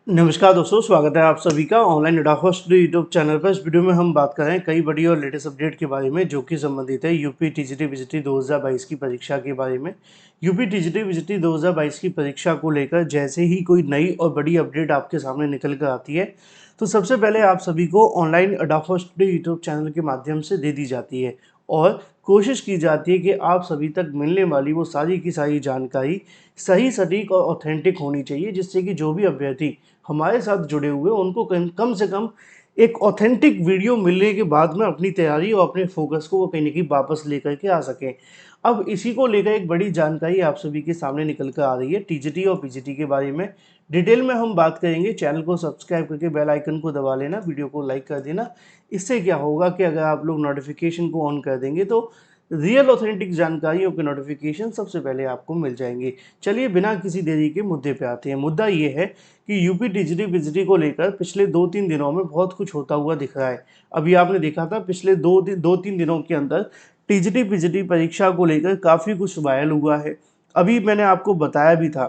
नमस्कार दोस्तों, स्वागत है आप सभी का online data study YouTube channel पर। इस वीडियो में हम बात कर रहे हैं कई बड़ी और लेटेस्ट अपडेट के बारे में जो कि संबंधित है यूपी टीजीटी विजिटी 2022 की परीक्षा के बारे में। यूपी टीजीटी विजिटी 2022 की परीक्षा को लेकर जैसे ही कोई नई और बड़ी अपडेट आपके सामने निकल कर आती है तो सबसे पहले आप सभी को online data study YouTube channel के माध्यम से दे दी जाती है और कोशिश की जाती है कि आप सभी तक मिलने वाली वो सारी की सारी जानकारी सही, सटीक और ऑथेंटिक होनी चाहिए, जिससे कि जो भी अभ्यर्थी हमारे साथ जुड़े हुए उनको कम से कम एक ऑथेंटिक वीडियो मिलने के बाद में अपनी तैयारी और अपने फोकस को वो कहीं न कहीं वापस लेकर के आ सकें। अब इसी को लेकर एक बड़ी जानकारी आप सभी के सामने निकल कर आ रही है टीजीटी और पीजीटी के बारे में। डिटेल में हम बात करेंगे। चैनल को सब्सक्राइब करके बेल आइकन को दबा लेना, वीडियो को लाइक कर देना। इससे क्या होगा कि अगर आप लोग नोटिफिकेशन को ऑन कर देंगे तो रियल ऑथेंटिक जानकारियों के नोटिफिकेशन सबसे पहले आपको मिल जाएंगे। चलिए बिना किसी देरी के मुद्दे पे आते हैं। मुद्दा ये है कि यूपी टीजीटी विजिटी को लेकर पिछले 2-3 दिनों में बहुत कुछ होता हुआ दिख रहा है। अभी आपने देखा था पिछले 2-3 दिनों के अंदर टीजीटी पीजीटी परीक्षा को लेकर काफ़ी कुछ वायरल हुआ है। अभी मैंने आपको बताया भी था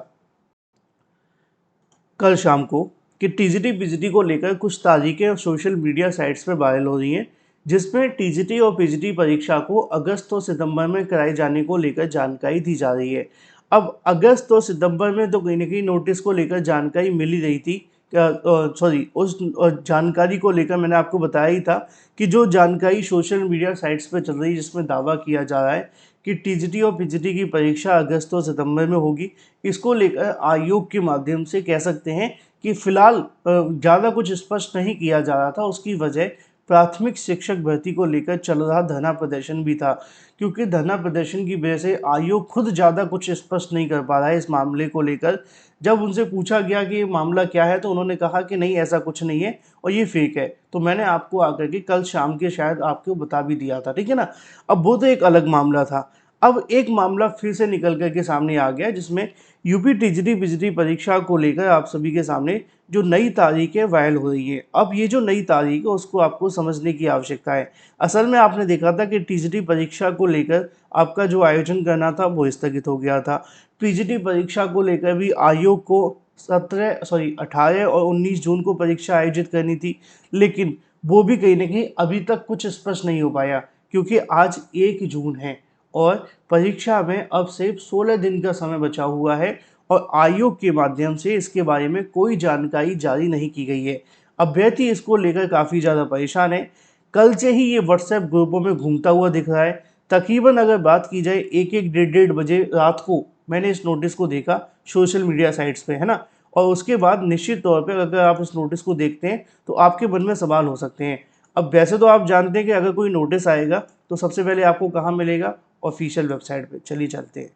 कल शाम को कि टीजीटी पीजीटी को लेकर कुछ तारीखें सोशल मीडिया साइट्स पर वायरल हो रही हैं, जिसमें टीजीटी और पीजीटी परीक्षा को अगस्त और सितंबर में कराए जाने को लेकर जानकारी दी जा रही है। अब अगस्त और सितंबर में तो कहीं न कहीं नोटिस को लेकर जानकारी मिल ही रही थी। सॉरी, उस जानकारी को लेकर मैंने आपको बताया ही था कि जो जानकारी सोशल मीडिया साइट्स पर चल रही है, जिसमें दावा किया जा रहा है कि टीजीटी और पीजीटी की परीक्षा अगस्त और सितंबर में होगी, इसको लेकर आयोग के माध्यम से कह सकते हैं कि फिलहाल ज़्यादा कुछ स्पष्ट नहीं किया जा रहा था। उसकी वजह प्राथमिक शिक्षक भर्ती को लेकर चल रहा धरना प्रदर्शन भी था, क्योंकि धरना प्रदर्शन की वजह से आयोग खुद ज़्यादा कुछ स्पष्ट नहीं कर पा रहा है इस मामले को लेकर। जब उनसे पूछा गया कि ये मामला क्या है तो उन्होंने कहा कि नहीं, ऐसा कुछ नहीं है और ये फेक है। तो मैंने आपको आकर के कल शाम के शायद आपको बता भी दिया था, ठीक है ना। अब वो तो एक अलग मामला था। अब एक मामला फिर से निकल कर के सामने आ गया, जिसमें यूपी टीजीटी पीजीटी परीक्षा को लेकर आप सभी के सामने जो नई तारीखें वायरल हो रही है। अब ये जो नई तारीख है उसको आपको समझने की आवश्यकता है। असल में आपने देखा था कि टीजीटी परीक्षा को लेकर आपका जो आयोजन करना था वो स्थगित हो गया था। पीजीटी परीक्षा को लेकर भी आयोग को 18 और 19 जून को परीक्षा आयोजित करनी थी, लेकिन वो भी कहीं न कहीं अभी तक कुछ स्पष्ट नहीं हो पाया, क्योंकि आज 1 जून है और परीक्षा में अब सिर्फ 16 दिन का समय बचा हुआ है और आयोग के माध्यम से इसके बारे में कोई जानकारी जारी नहीं की गई है। अभ्यर्थी इसको लेकर काफ़ी ज़्यादा परेशान है। कल से ही ये व्हाट्सएप ग्रुपों में घूमता हुआ दिख रहा है। तकरीबन अगर बात की जाए 1-1 डेढ़-डेढ़ बजे रात को मैंने इस नोटिस को देखा सोशल मीडिया साइट्स पे, है ना? और उसके बाद निश्चित तौर पे अगर आप इस नोटिस को देखते हैं तो आपके मन में सवाल हो सकते हैं। अब वैसे तो आप जानते हैं कि अगर कोई नोटिस आएगा तो सबसे पहले आपको कहाँ मिलेगा? ऑफिशियल वेबसाइट पे। चलिए चलते हैं।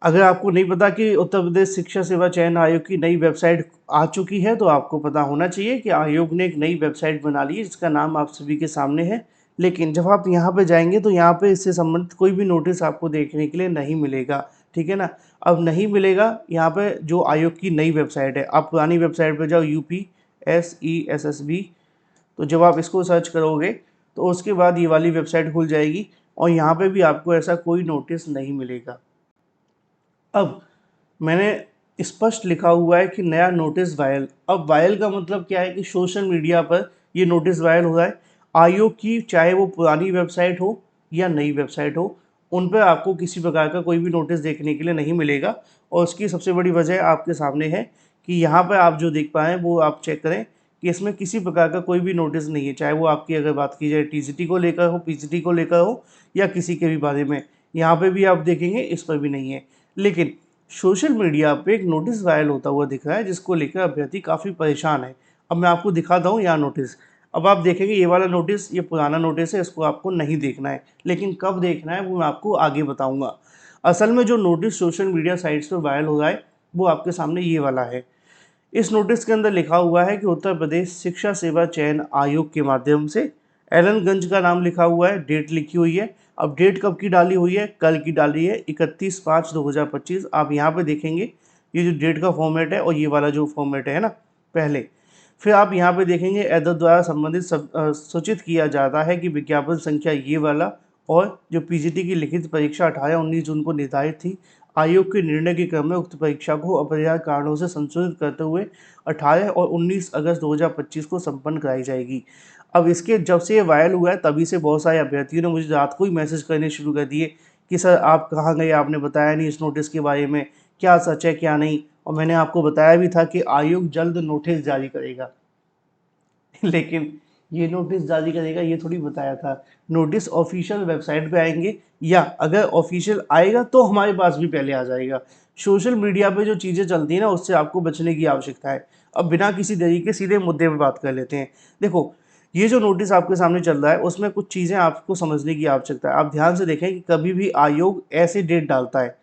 अगर आपको नहीं पता कि उत्तर प्रदेश शिक्षा सेवा चयन आयोग की नई वेबसाइट आ चुकी है तो आपको पता होना चाहिए कि आयोग ने एक नई वेबसाइट बना ली है, जिसका नाम आप सभी के सामने है। लेकिन जब आप यहाँ पे जाएंगे तो यहाँ पे इससे संबंधित कोई भी नोटिस आपको देखने के लिए नहीं मिलेगा, ठीक है ना। अब नहीं मिलेगा यहाँ पे जो आयोग की नई वेबसाइट है। आप पुरानी वेबसाइट पर जाओ UPSESSB, तो जब आप इसको सर्च करोगे तो उसके बाद ये वाली वेबसाइट खुल जाएगी और यहाँ पे भी आपको ऐसा कोई नोटिस नहीं मिलेगा। अब मैंने स्पष्ट लिखा हुआ है कि नया नोटिस वायरल। अब वायरल का मतलब क्या है कि सोशल मीडिया पर ये नोटिस वायरल हो रहा है। आयोग की चाहे वो पुरानी वेबसाइट हो या नई वेबसाइट हो, उन पर आपको किसी प्रकार का कोई भी नोटिस देखने के लिए नहीं मिलेगा। और उसकी सबसे बड़ी वजह आपके सामने है कि यहाँ पर आप जो देख पाएँ वो आप चेक करें कि इसमें किसी प्रकार का कोई भी नोटिस नहीं है, चाहे वो आपकी अगर बात की जाए टीजीटी को लेकर हो, पीजीटी को लेकर हो या किसी के भी बारे में। यहाँ पे भी आप देखेंगे इस पर भी नहीं है। लेकिन सोशल मीडिया पे एक नोटिस वायरल होता हुआ दिख रहा है, जिसको लेकर अभ्यर्थी काफ़ी परेशान है। अब मैं आपको दिखाता हूँ यहाँ नोटिस। अब आप देखेंगे ये वाला नोटिस, ये पुराना नोटिस है, इसको आपको नहीं देखना है। लेकिन कब देखना है वो मैं आपको आगे बताऊँगा। असल में जो नोटिस सोशल मीडिया साइट्स पर वायरल हो रहा है वो आपके सामने ये वाला है। इस नोटिस के अंदर लिखा हुआ है कि उत्तर प्रदेश शिक्षा सेवा चयन आयोग के माध्यम से एलनगंज का नाम लिखा हुआ है, डेट लिखी हुई है। अब डेट कब की डाली हुई है? कल की डाली है, 31/5/2025। आप यहाँ पे देखेंगे ये जो डेट का फॉर्मेट है और ये वाला जो फॉर्मेट है ना पहले। फिर आप यहाँ पे देखेंगे एदर द्वारा संबंधित सूचित किया जाता है कि विज्ञापन संख्या ये वाला और जो पीजीटी की लिखित परीक्षा 18-19 जून को निर्धारित थी, आयोग के निर्णय के क्रम में उक्त परीक्षा को अपरिहार्य कारणों से संशोधित करते हुए 18 और 19 अगस्त 2025 को संपन्न कराई जाएगी। अब इसके जब से ये वायरल हुआ है तभी से बहुत सारे अभ्यर्थियों ने मुझे रात को ही मैसेज करने शुरू कर दिए कि सर आप कहाँ गए, आपने बताया नहीं इस नोटिस के बारे में, क्या सच है क्या नहीं। और मैंने आपको बताया भी था कि आयोग जल्द नोटिस जारी करेगा लेकिन ये नोटिस जारी करेगा ये थोड़ी बताया था। नोटिस ऑफिशियल वेबसाइट पे आएंगे, या अगर ऑफिशियल आएगा तो हमारे पास भी पहले आ जाएगा। सोशल मीडिया पे जो चीज़ें चलती हैं ना उससे आपको बचने की आवश्यकता है। अब बिना किसी देरी के सीधे मुद्दे पे बात कर लेते हैं। देखो, ये जो नोटिस आपके सामने चल रहा है उसमें कुछ चीज़ें आपको समझने की आवश्यकता है। आप ध्यान से देखें कि कभी भी आयोग ऐसे डेट डालता है,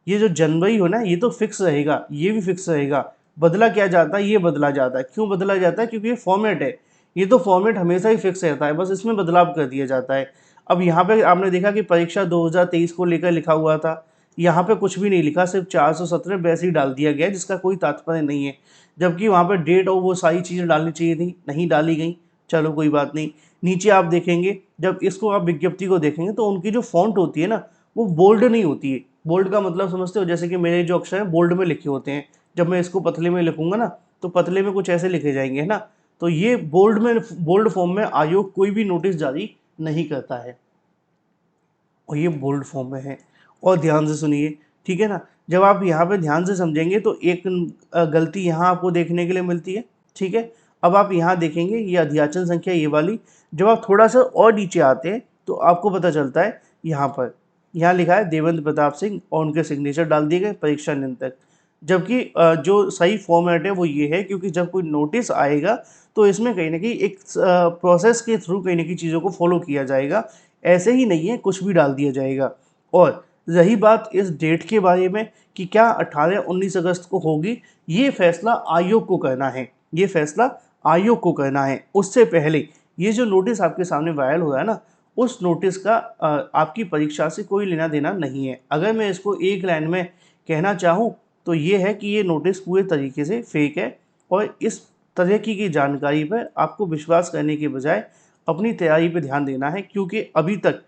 ये जो जनवरी हो ना ये तो फिक्स रहेगा, ये भी फिक्स रहेगा। बदला क्या जाता है, ये बदला जाता है। क्यों बदला जाता है? क्योंकि ये फॉर्मेट है, ये तो फॉर्मेट हमेशा ही फिक्स रहता है, बस इसमें बदलाव कर दिया जाता है। अब यहाँ पे आपने देखा कि परीक्षा 2023 को लेकर लिखा हुआ था, यहाँ पे कुछ भी नहीं लिखा, सिर्फ 417 वैसे ही डाल दिया गया है जिसका कोई तात्पर्य नहीं है। जबकि वहाँ पे डेट और वो सारी चीज़ें डालनी चाहिए थी, नहीं डाली गई। चलो कोई बात नहीं। नीचे आप देखेंगे, जब इसको आप विज्ञप्ति को देखेंगे तो उनकी जो फॉन्ट होती है ना वो बोल्ड नहीं होती है। बोल्ड का मतलब समझते हो? जैसे कि मेरे जो अक्षर हैं बोल्ड में लिखे होते हैं, जब मैं इसको पतले में लिखूंगा ना तो पतले में कुछ ऐसे लिखे जाएंगे, है ना। तो ये बोल्ड फॉर्म में आयोग कोई भी नोटिस जारी नहीं करता है, और ये बोल्ड फॉर्म में है। और ध्यान से सुनिए, ठीक है ना। जब आप यहाँ पे ध्यान से समझेंगे तो एक गलती यहाँ आपको देखने के लिए मिलती है, ठीक है। अब आप यहाँ देखेंगे ये अध्याचन संख्या ये वाली, जब आप थोड़ा सा और नीचे आते हैं तो आपको पता चलता है यहाँ पर, यहाँ लिखा है देवेंद्र प्रताप सिंह और उनके सिग्नेचर डाल दिए गए परीक्षा नियंत्रक। जबकि जो सही फॉर्मेट है वो ये है, क्योंकि जब कोई नोटिस आएगा तो इसमें कहीं ना कहीं एक प्रोसेस के थ्रू कहीं ना कहीं चीज़ों को फॉलो किया जाएगा, ऐसे ही नहीं है कुछ भी डाल दिया जाएगा। और रही बात इस डेट के बारे में कि क्या 18-19 अगस्त को होगी, ये फैसला आयोग को करना है, ये फैसला आयोग को करना है। उससे पहले ये जो नोटिस आपके सामने वायरल हो रहा है ना, उस नोटिस का आपकी परीक्षा से कोई लेना देना नहीं है। अगर मैं इसको एक लाइन में कहना चाहूँ तो ये है कि ये नोटिस पूरे तरीके से फेक है, और इस तरह की जानकारी पर आपको विश्वास करने के बजाय अपनी तैयारी पर ध्यान देना है। क्योंकि अभी तक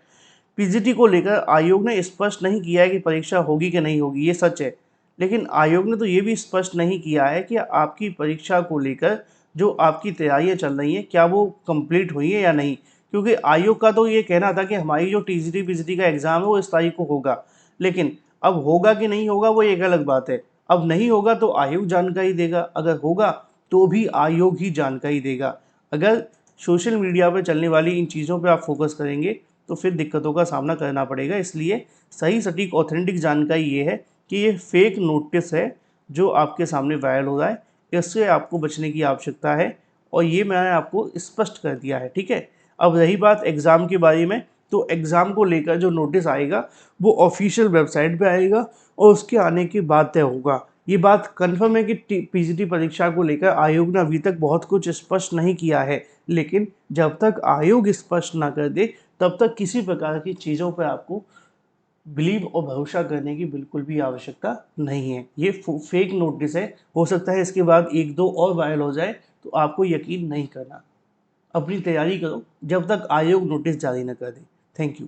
पीजीटी को लेकर आयोग ने स्पष्ट नहीं किया है कि परीक्षा होगी कि नहीं होगी, ये सच है। लेकिन आयोग ने तो ये भी स्पष्ट नहीं किया है कि आपकी परीक्षा को लेकर जो आपकी तैयारियां चल रही हैं क्या वो कंप्लीट हुई है या नहीं। क्योंकि आयोग का तो ये कहना था कि हमारी जो टीजीटी पीजीटी का एग्ज़ाम है वो इस तारीख को होगा, लेकिन अब होगा कि नहीं होगा वो एक अलग बात है। अब नहीं होगा तो आयोग जानकारी देगा, अगर होगा तो भी आयोग ही जानकारी देगा। अगर सोशल मीडिया पर चलने वाली इन चीज़ों पर आप फोकस करेंगे तो फिर दिक्कतों का सामना करना पड़ेगा। इसलिए सही सटीक ऑथेंटिक जानकारी ये है कि ये फेक नोटिस है जो आपके सामने वायरल हो रहा है, इससे आपको बचने की आवश्यकता है, और ये मैंने आपको स्पष्ट कर दिया है, ठीक है। अब रही बात एग्ज़ाम के बारे में, तो एग्ज़ाम को लेकर जो नोटिस आएगा वो ऑफिशियल वेबसाइट पे आएगा और उसके आने के बाद तय होगा। ये बात कन्फर्म है कि पीजीटी परीक्षा को लेकर आयोग ने अभी तक बहुत कुछ स्पष्ट नहीं किया है, लेकिन जब तक आयोग स्पष्ट ना कर दे तब तक किसी प्रकार की चीज़ों पर आपको बिलीव और भरोसा करने की बिल्कुल भी आवश्यकता नहीं है। ये फेक नोटिस है, हो सकता है इसके बाद एक दो और वायरल हो जाए, तो आपको यकीन नहीं करना। अपनी तैयारी करो जब तक आयोग नोटिस जारी न कर दे। Thank you.